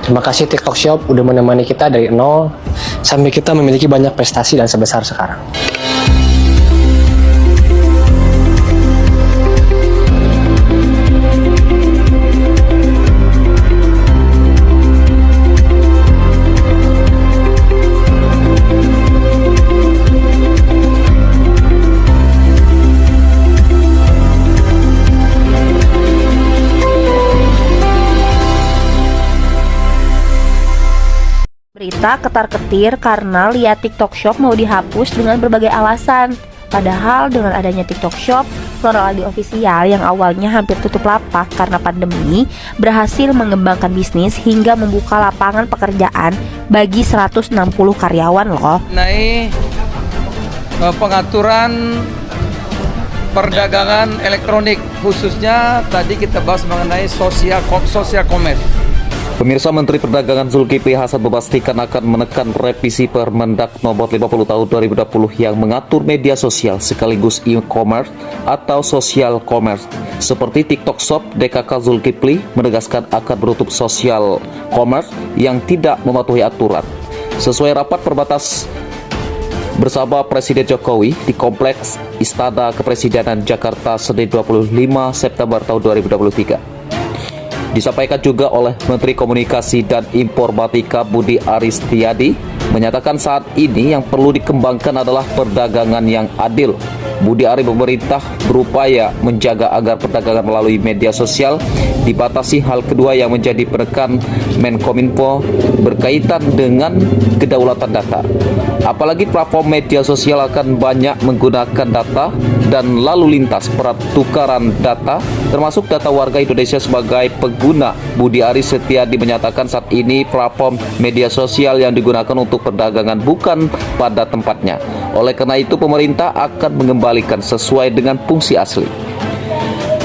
Terima kasih TikTok Shop udah menemani kita dari nol sampai kita memiliki banyak prestasi dan sebesar sekarang. Berita ketar-ketir karena lihat TikTok Shop mau dihapus dengan berbagai alasan. Padahal dengan adanya TikTok Shop, Floral ID Official yang awalnya hampir tutup lapak karena pandemi berhasil mengembangkan bisnis hingga membuka lapangan pekerjaan bagi 160 karyawan loh. Pengaturan perdagangan elektronik, khususnya tadi kita bahas mengenai social commerce. Pemirsa, Menteri Perdagangan Zulkifli Hasan memastikan akan menekan revisi Permendak Nomor 50 Tahun 2020 yang mengatur media sosial sekaligus e-commerce atau social commerce. Seperti TikTok Shop, DKK Zulkifli menegaskan akan menutup social commerce yang tidak mematuhi aturan. Sesuai rapat terbatas bersama Presiden Jokowi di Kompleks Istana Kepresidenan Jakarta Senin 25 September tahun 2023. Disampaikan juga oleh Menteri Komunikasi dan Informatika Budi Aris Setiadi, menyatakan saat ini yang perlu dikembangkan adalah perdagangan yang adil. Budi Ari pemerintah berupaya menjaga agar perdagangan melalui media sosial dibatasi. Hal kedua yang menjadi penekan Menkominfo berkaitan dengan kedaulatan data. Apalagi platform media sosial akan banyak menggunakan data dan lalu lintas pertukaran data, termasuk data warga Indonesia sebagai pengguna. Budi Ari Setiadi menyatakan saat ini platform media sosial yang digunakan untuk perdagangan bukan pada tempatnya. Oleh karena itu pemerintah akan mengembalikan sesuai dengan fungsi asli.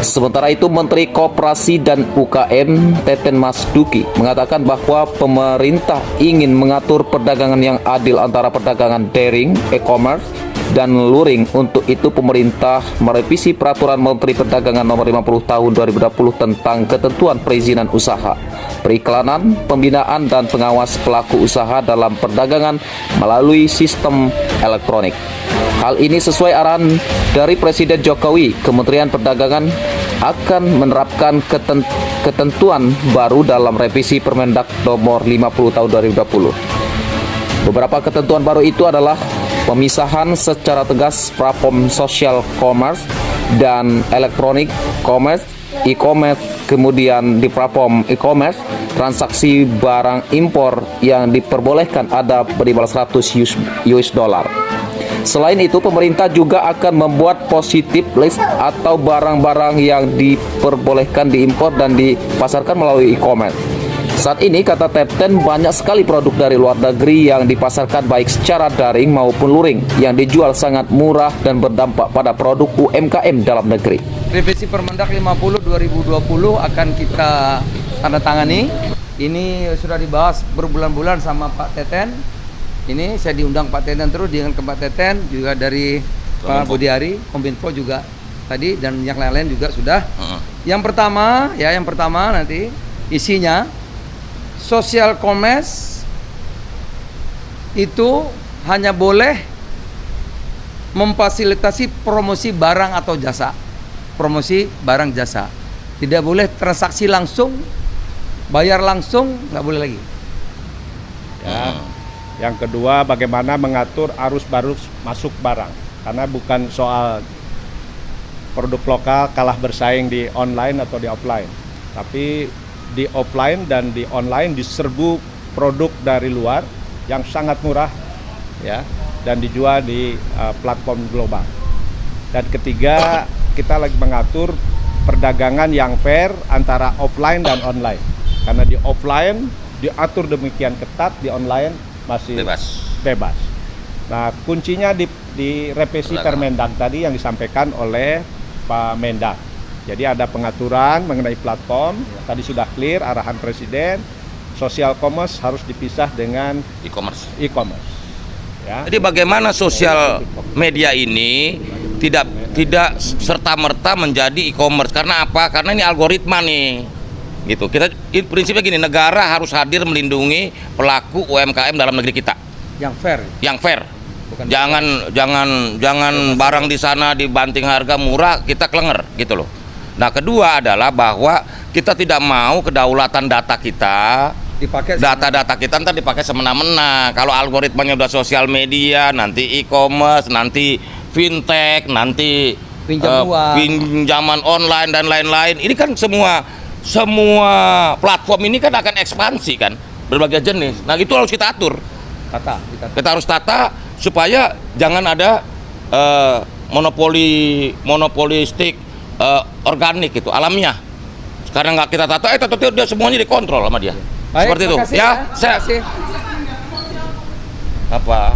Sementara itu, Menteri Koperasi dan UKM Teten Mas Duki mengatakan bahwa pemerintah ingin mengatur perdagangan yang adil antara perdagangan daring, e-commerce, dan luring. Untuk itu, pemerintah merevisi Peraturan Menteri Perdagangan Nomor 50 Tahun 2020 tentang ketentuan perizinan usaha, periklanan, pembinaan, dan pengawas pelaku usaha dalam perdagangan melalui sistem elektronik. Hal ini sesuai arahan dari Presiden Jokowi. Kementerian Perdagangan akan menerapkan ketentuan baru dalam revisi Permendak Nomor 50 Tahun 2020. Beberapa ketentuan baru itu adalah pemisahan secara tegas platform social commerce dan electronic commerce, e-commerce. Kemudian di platform e-commerce, transaksi barang impor yang diperbolehkan ada minimal 100 US dollar. Selain itu, pemerintah juga akan membuat positive list atau barang-barang yang diperbolehkan diimpor dan dipasarkan melalui e-commerce. Saat ini, kata Teten, banyak sekali produk dari luar negeri yang dipasarkan baik secara daring maupun luring yang dijual sangat murah dan berdampak pada produk UMKM dalam negeri. Revisi Permendak 50 2020 akan kita tanda tangani. Ini sudah dibahas berbulan-bulan sama Pak Teten. Ini saya diundang Pak Teten terus dengan ke Pak Teten, juga dari Pak Budi Ari, Kominfo juga tadi, dan yang lain-lain juga sudah. Yang pertama nanti isinya social commerce itu hanya boleh memfasilitasi promosi barang atau jasa. Promosi barang jasa. Tidak boleh transaksi langsung, bayar langsung, nggak boleh lagi. Ya. Yang kedua, bagaimana mengatur arus baru masuk barang, karena bukan soal produk lokal kalah bersaing di online atau di offline, tapi di offline dan di online diserbu produk dari luar yang sangat murah, ya, dan dijual di platform global. Dan ketiga, kita lagi mengatur perdagangan yang fair antara offline dan online, karena di offline diatur demikian ketat, di online masih bebas. Nah, kuncinya di revisi Permendak tadi yang disampaikan oleh Pak Mendak. Jadi ada pengaturan mengenai platform, tadi sudah clear arahan Presiden, social commerce harus dipisah dengan e-commerce. Ya. Jadi bagaimana sosial media ini tidak serta-merta menjadi e-commerce? Karena apa? Karena ini algoritma nih. gitu. Kita prinsipnya gini, negara harus hadir melindungi pelaku UMKM dalam negeri kita Yang fair. yang fair. Bukan Jangan barang di sana dibanting harga murah kita kelenger gitu loh. Nah, kedua adalah bahwa kita tidak mau kedaulatan data kita, dipakai data-data kita ntar dipakai semena-mena. Kalau algoritmanya udah sosial media, nanti e-commerce, nanti fintech, nanti pinjaman online dan lain-lain. Ini kan semua platform ini kan akan ekspansi kan, berbagai jenis. Nah, itu harus kita atur. Kita harus tata supaya jangan ada monopolistik organik gitu, alamiah. Sekarang nggak kita tata, dia semuanya dikontrol sama dia. Baik, Seperti itu. makasih Ya, saya apa?